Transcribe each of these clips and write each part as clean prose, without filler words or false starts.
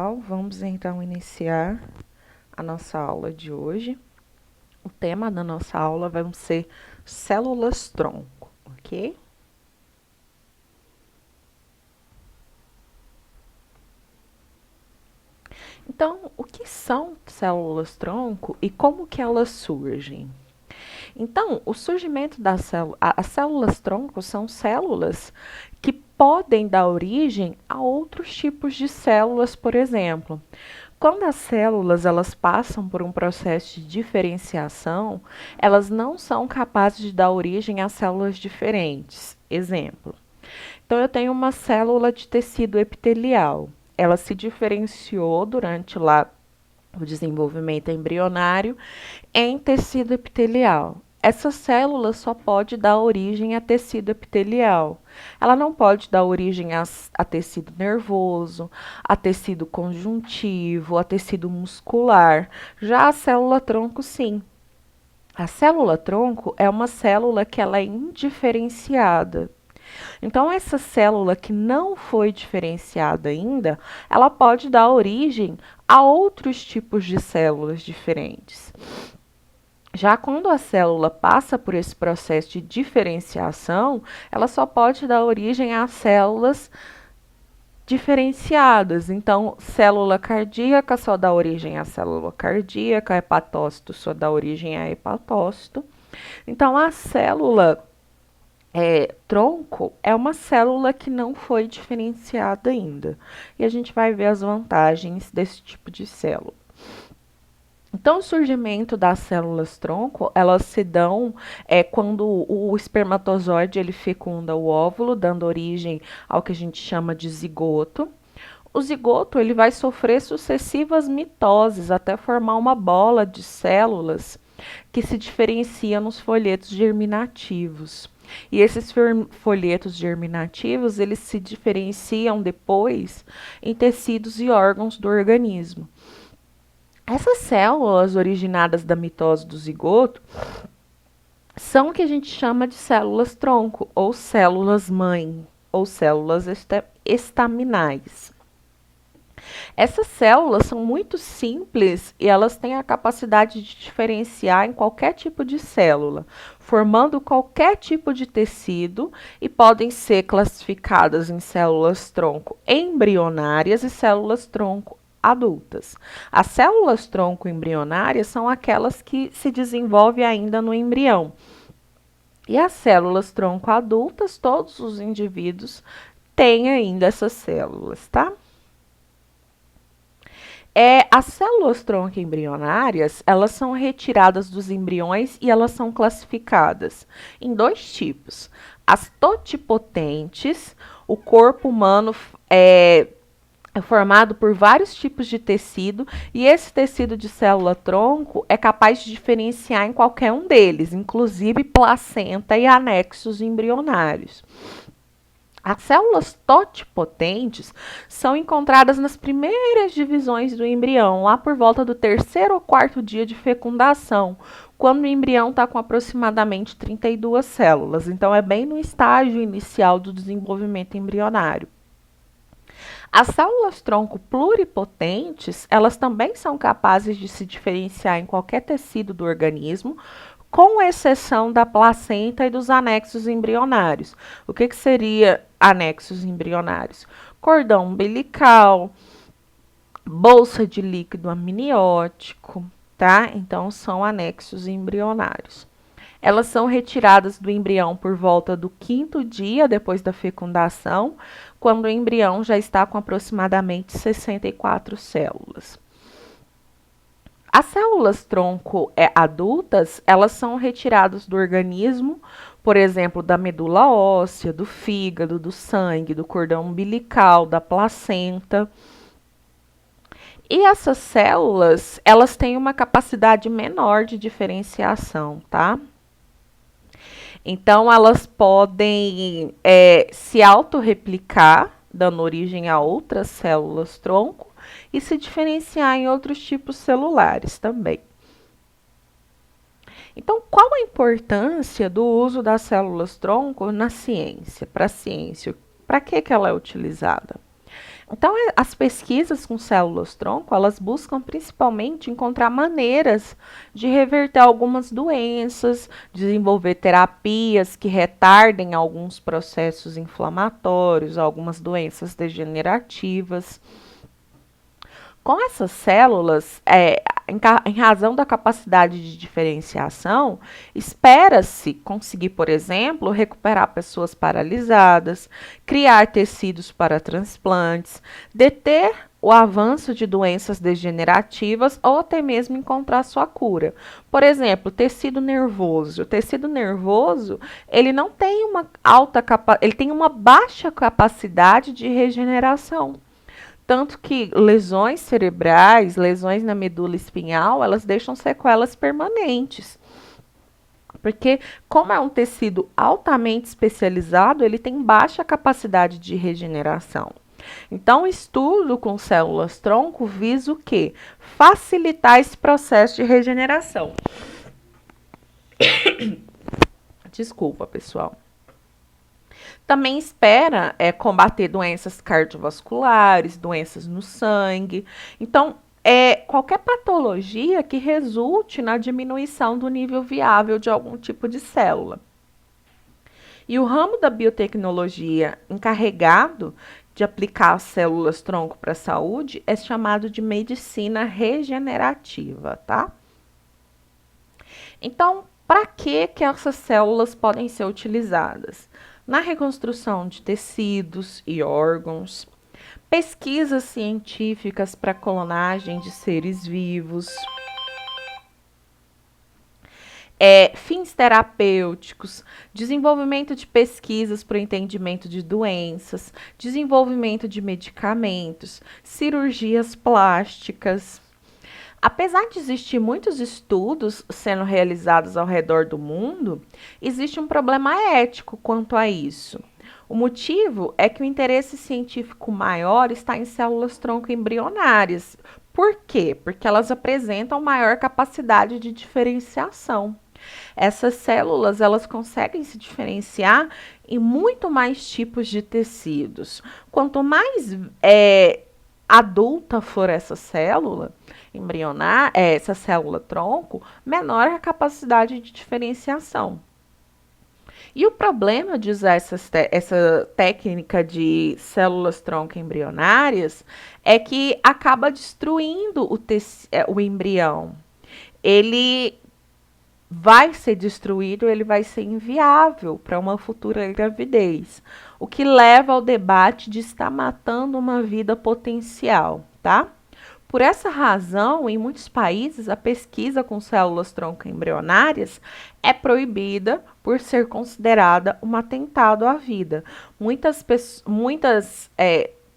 Vamos então iniciar a nossa aula de hoje. O tema da nossa aula vai ser células-tronco, ok? Então, o que são células-tronco e como que elas surgem? Então, o surgimento das células, as células-tronco são células que podem dar origem a outros tipos de células, por exemplo. Quando as células elas passam por um processo de diferenciação, elas não são capazes de dar origem a células diferentes. Exemplo. Então, eu tenho uma célula de tecido epitelial. Ela se diferenciou durante lá o desenvolvimento embrionário em tecido epitelial. Essa célula só pode dar origem a tecido epitelial. Ela não pode dar origem a tecido nervoso, a tecido conjuntivo, a tecido muscular. Já a célula-tronco, sim. A célula-tronco é uma célula que ela é indiferenciada. Então, essa célula que não foi diferenciada ainda, ela pode dar origem a outros tipos de células diferentes. Já quando a célula passa por esse processo de diferenciação, ela só pode dar origem a células diferenciadas. Então, célula cardíaca só dá origem à célula cardíaca, hepatócito só dá origem a hepatócito. Então, a célula tronco é uma célula que não foi diferenciada ainda. E a gente vai ver as vantagens desse tipo de célula. Então, o surgimento das células-tronco, elas se dão quando o espermatozoide ele fecunda o óvulo, dando origem ao que a gente chama de zigoto. O zigoto ele vai sofrer sucessivas mitoses até formar uma bola de células que se diferencia nos folhetos germinativos. E esses folhetos germinativos, eles se diferenciam depois em tecidos e órgãos do organismo. Essas células originadas da mitose do zigoto são o que a gente chama de células-tronco, ou células-mãe, ou células estaminais. Essas células são muito simples e elas têm a capacidade de diferenciar em qualquer tipo de célula, formando qualquer tipo de tecido e podem ser classificadas em células-tronco embrionárias e células-tronco adultas. As células-tronco embrionárias são aquelas que se desenvolvem ainda no embrião. E as células-tronco adultas, todos os indivíduos têm ainda essas células, tá? As células-tronco embrionárias, elas são retiradas dos embriões e elas são classificadas em dois tipos. As totipotentes, o corpo humano é formado por vários tipos de tecido e esse tecido de célula-tronco é capaz de diferenciar em qualquer um deles, inclusive placenta e anexos embrionários. As células totipotentes são encontradas nas primeiras divisões do embrião, lá por volta do terceiro ou quarto dia de fecundação, quando o embrião está com aproximadamente 32 células. Então, é bem no estágio inicial do desenvolvimento embrionário. As células-tronco pluripotentes, elas também são capazes de se diferenciar em qualquer tecido do organismo, com exceção da placenta e dos anexos embrionários. O que seria anexos embrionários? Cordão umbilical, bolsa de líquido amniótico, tá? Então, são anexos embrionários. Elas são retiradas do embrião por volta do 5º dia depois da fecundação, quando o embrião já está com aproximadamente 64 células. As células-tronco adultas, elas são retiradas do organismo, por exemplo, da medula óssea, do fígado, do sangue, do cordão umbilical, da placenta. E essas células, elas têm uma capacidade menor de diferenciação, tá? Então, elas podem se autorreplicar, dando origem a outras células-tronco, e se diferenciar em outros tipos celulares também. Então, qual a importância do uso das células-tronco na ciência, para a ciência? Para que ela é utilizada? Então, as pesquisas com células-tronco, elas buscam principalmente encontrar maneiras de reverter algumas doenças, desenvolver terapias que retardem alguns processos inflamatórios, algumas doenças degenerativas. Com essas células, em razão da capacidade de diferenciação, espera-se conseguir, por exemplo, recuperar pessoas paralisadas, criar tecidos para transplantes, deter o avanço de doenças degenerativas ou até mesmo encontrar sua cura. Por exemplo, tecido nervoso. O tecido nervoso, ele não tem uma ele tem uma baixa capacidade de regeneração. Tanto que lesões cerebrais, lesões na medula espinhal, elas deixam sequelas permanentes. Porque, como é um tecido altamente especializado, ele tem baixa capacidade de regeneração. Então, o estudo com células-tronco visa o quê? Facilitar esse processo de regeneração. Desculpa, pessoal. Também espera combater doenças cardiovasculares, doenças no sangue. Então, qualquer patologia que resulte na diminuição do nível viável de algum tipo de célula. E o ramo da biotecnologia encarregado de aplicar as células-tronco para a saúde é chamado de medicina regenerativa, tá? Então, para que essas células podem ser utilizadas? Na reconstrução de tecidos e órgãos, pesquisas científicas para clonagem de seres vivos, fins terapêuticos, desenvolvimento de pesquisas para o entendimento de doenças, desenvolvimento de medicamentos, cirurgias plásticas. Apesar de existir muitos estudos sendo realizados ao redor do mundo, existe um problema ético quanto a isso. O motivo é que o interesse científico maior está em células-tronco embrionárias. Por quê? Porque elas apresentam maior capacidade de diferenciação. Essas células, elas conseguem se diferenciar em muito mais tipos de tecidos. Quanto mais adulta for essa célula embrionar, essa célula-tronco, menor é a capacidade de diferenciação. E o problema de usar essa técnica de células-tronco embrionárias é que acaba destruindo o embrião. Ele vai ser destruído, ele vai ser inviável para uma futura gravidez, o que leva ao debate de estar matando uma vida potencial, tá? Por essa razão, em muitos países, a pesquisa com células-tronco embrionárias é proibida por ser considerada um atentado à vida. Muitas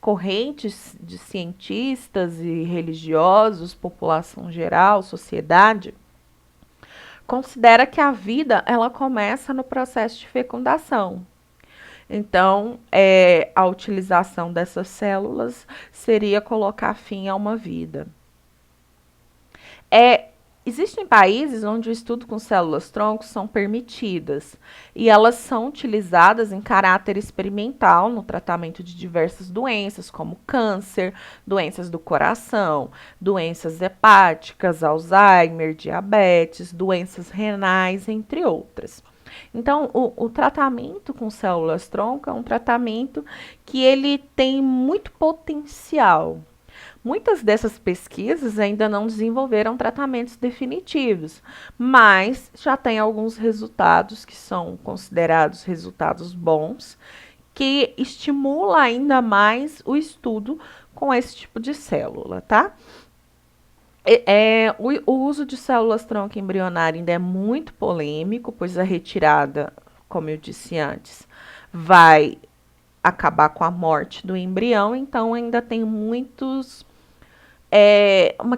correntes de cientistas e religiosos, população geral, sociedade, considera que a vida ela começa no processo de fecundação. Então, a utilização dessas células seria colocar fim a uma vida. Existem países onde o estudo com células-tronco são permitidas e elas são utilizadas em caráter experimental no tratamento de diversas doenças, como câncer, doenças do coração, doenças hepáticas, Alzheimer, diabetes, doenças renais, entre outras. Então, o tratamento com células-tronco é um tratamento que ele tem muito potencial. Muitas dessas pesquisas ainda não desenvolveram tratamentos definitivos, mas já tem alguns resultados que são considerados resultados bons, que estimula ainda mais o estudo com esse tipo de célula, tá? O uso de células-tronco embrionária ainda é muito polêmico, pois a retirada, como eu disse antes, vai acabar com a morte do embrião, então ainda tem uma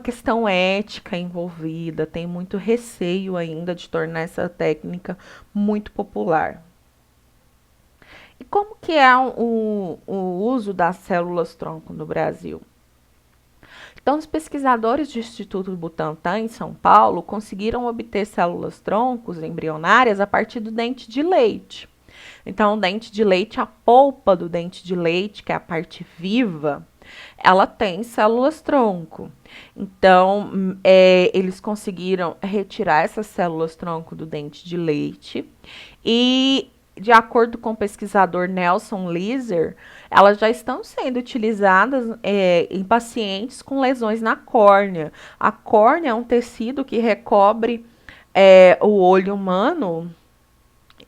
questão ética envolvida, tem muito receio ainda de tornar essa técnica muito popular. E como que é o uso das células-tronco no Brasil? Então, os pesquisadores do Instituto Butantan, em São Paulo, conseguiram obter células-troncos embrionárias a partir do dente de leite. Então, o dente de leite, a polpa do dente de leite, que é a parte viva, ela tem células-tronco. Então, eles conseguiram retirar essas células-tronco do dente de leite e, de acordo com o pesquisador Nelson Leiser, elas já estão sendo utilizadas em pacientes com lesões na córnea. A córnea é um tecido que recobre o olho humano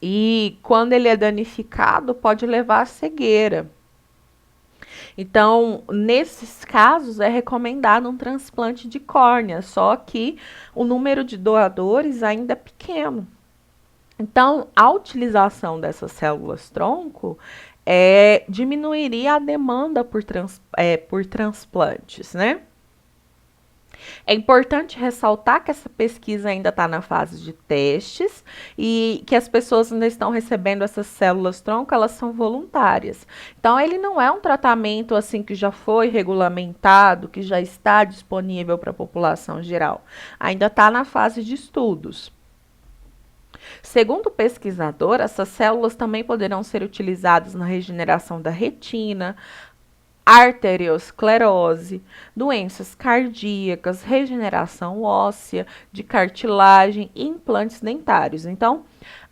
e, quando ele é danificado, pode levar à cegueira. Então, nesses casos, é recomendado um transplante de córnea, só que o número de doadores ainda é pequeno. Então, a utilização dessas células-tronco diminuiria a demanda por transplantes, né? É importante ressaltar que essa pesquisa ainda está na fase de testes e que as pessoas ainda estão recebendo essas células-tronco, elas são voluntárias. Então, ele não é um tratamento assim que já foi regulamentado, que já está disponível para a população geral. Ainda está na fase de estudos. Segundo o pesquisador, essas células também poderão ser utilizadas na regeneração da retina, arteriosclerose, doenças cardíacas, regeneração óssea, de cartilagem e implantes dentários. Então,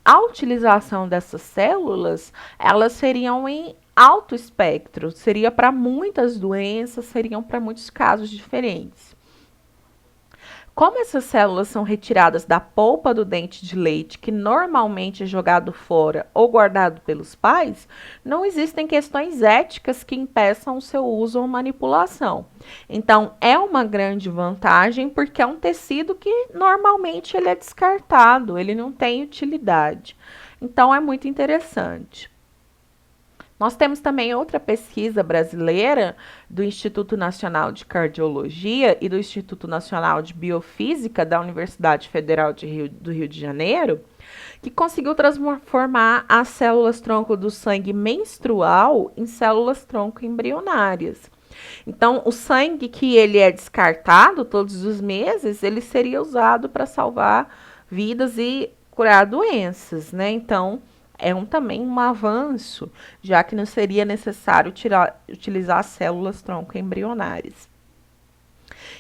a utilização dessas células, elas seriam em alto espectro, seria para muitas doenças, seriam para muitos casos diferentes. Como essas células são retiradas da polpa do dente de leite, que normalmente é jogado fora ou guardado pelos pais, não existem questões éticas que impeçam o seu uso ou manipulação. Então, é uma grande vantagem porque é um tecido que normalmente ele é descartado, ele não tem utilidade. Então, é muito interessante. Nós temos também outra pesquisa brasileira do Instituto Nacional de Cardiologia e do Instituto Nacional de Biofísica da Universidade Federal do Rio de Janeiro, que conseguiu transformar as células-tronco do sangue menstrual em células-tronco embrionárias. Então, o sangue que ele é descartado todos os meses, ele seria usado para salvar vidas e curar doenças, né? Então, também um avanço, já que não seria necessário utilizar células-tronco embrionárias.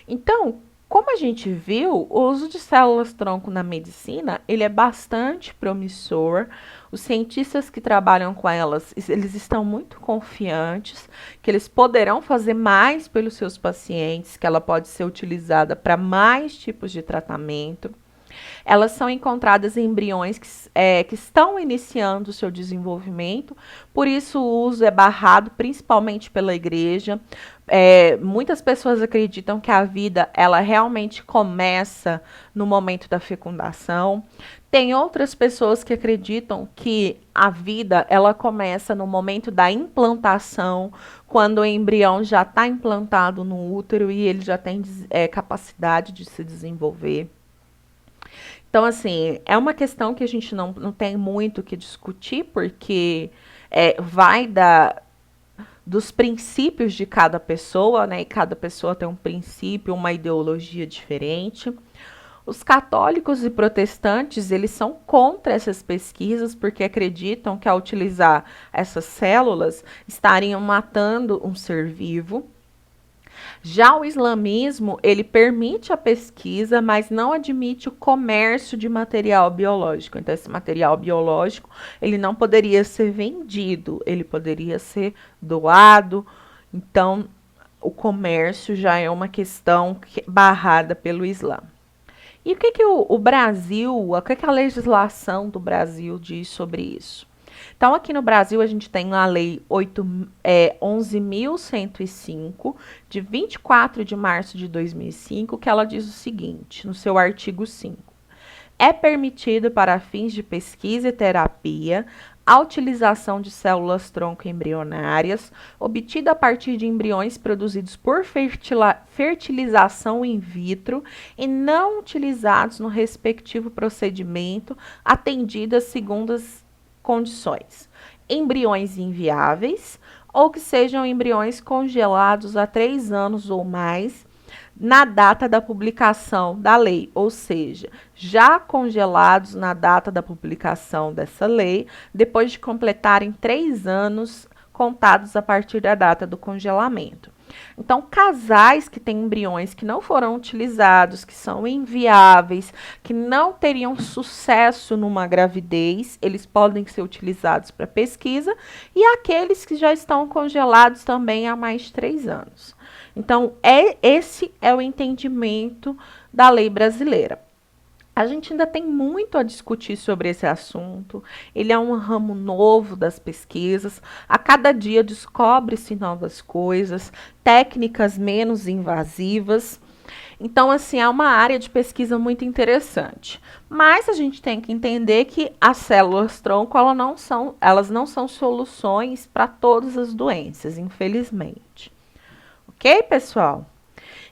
Então, como a gente viu, o uso de células-tronco na medicina, ele é bastante promissor. Os cientistas que trabalham com elas, eles estão muito confiantes que eles poderão fazer mais pelos seus pacientes, que ela pode ser utilizada para mais tipos de tratamento. Elas são encontradas em embriões que estão iniciando o seu desenvolvimento, por isso o uso é barrado, principalmente pela igreja. Muitas pessoas acreditam que a vida ela realmente começa no momento da fecundação. Tem outras pessoas que acreditam que a vida ela começa no momento da implantação, quando o embrião já está implantado no útero e ele já tem capacidade de se desenvolver. Então, assim, é uma questão que a gente não tem muito o que discutir, porque vai dos princípios de cada pessoa, né? E cada pessoa tem um princípio, uma ideologia diferente. Os católicos e protestantes, eles são contra essas pesquisas, porque acreditam que ao utilizar essas células, estariam matando um ser vivo. Já o islamismo, ele permite a pesquisa, mas não admite o comércio de material biológico. Então, esse material biológico, ele não poderia ser vendido, ele poderia ser doado. Então, o comércio já é uma questão barrada pelo Islã. E o que o Brasil, o que a legislação do Brasil diz sobre isso? Então, aqui no Brasil, a gente tem a Lei 11.105, de 24 de março de 2005, que ela diz o seguinte, no seu artigo 5. É permitido para fins de pesquisa e terapia a utilização de células-tronco embrionárias, obtida a partir de embriões produzidos por fertilização in vitro e não utilizados no respectivo procedimento, atendidas segundo as condições. Embriões inviáveis ou que sejam embriões congelados há 3 anos ou mais na data da publicação da lei, ou seja, já congelados na data da publicação dessa lei, depois de completarem 3 anos contados a partir da data do congelamento. Então, casais que têm embriões que não foram utilizados, que são inviáveis, que não teriam sucesso numa gravidez, eles podem ser utilizados para pesquisa, e aqueles que já estão congelados também há mais de 3 anos. Então, esse é o entendimento da lei brasileira. A gente ainda tem muito a discutir sobre esse assunto. Ele é um ramo novo das pesquisas. A cada dia descobre-se novas coisas, técnicas menos invasivas. Então, assim, é uma área de pesquisa muito interessante. Mas a gente tem que entender que as células-tronco, elas não são soluções para todas as doenças, infelizmente. Ok, pessoal?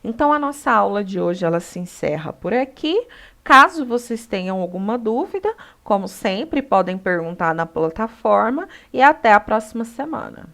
Então, a nossa aula de hoje ela se encerra por aqui. Caso vocês tenham alguma dúvida, como sempre, podem perguntar na plataforma e até a próxima semana.